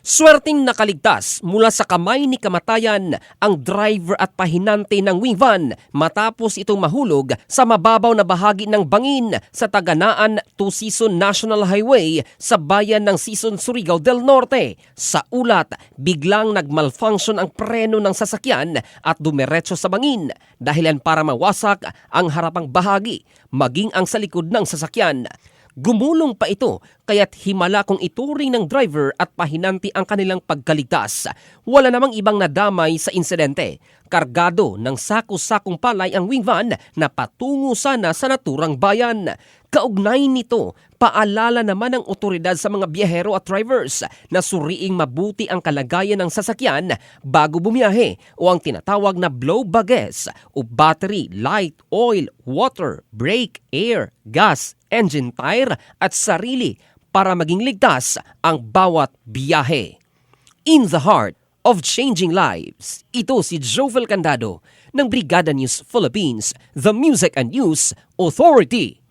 Swerteng nakaligtas mula sa kamay ni kamatayan ang driver at pahinante ng wing van matapos itong mahulog sa mababaw na bahagi ng bangin sa Taganaan to Sison National Highway sa bayan ng Sison, Surigao del Norte. Sa ulat, biglang nagmalfunction ang preno ng sasakyan at dumiretso sa bangin, dahilan para mawasak ang harapang bahagi maging ang sa likod ng sasakyan. Gumulong pa ito kaya't himala kung ituring ng driver at pahinanti ang kanilang pagkaligtas. Wala namang ibang nadamay sa insidente. Kargado ng sako-sakong palay ang wing van na patungo sana sa naturang bayan. Kaugnay nito, paalala naman ng otoridad sa mga biyahero at drivers na suriing mabuti ang kalagayan ng sasakyan bago bumiyahe o ang tinatawag na blow bags o battery, light, oil, water, brake, air, gas, engine tire at sarili para maging ligtas ang bawat biyahe. In the heart of changing lives, ito si Jovel Candado ng Brigada News Philippines, the Music and News Authority.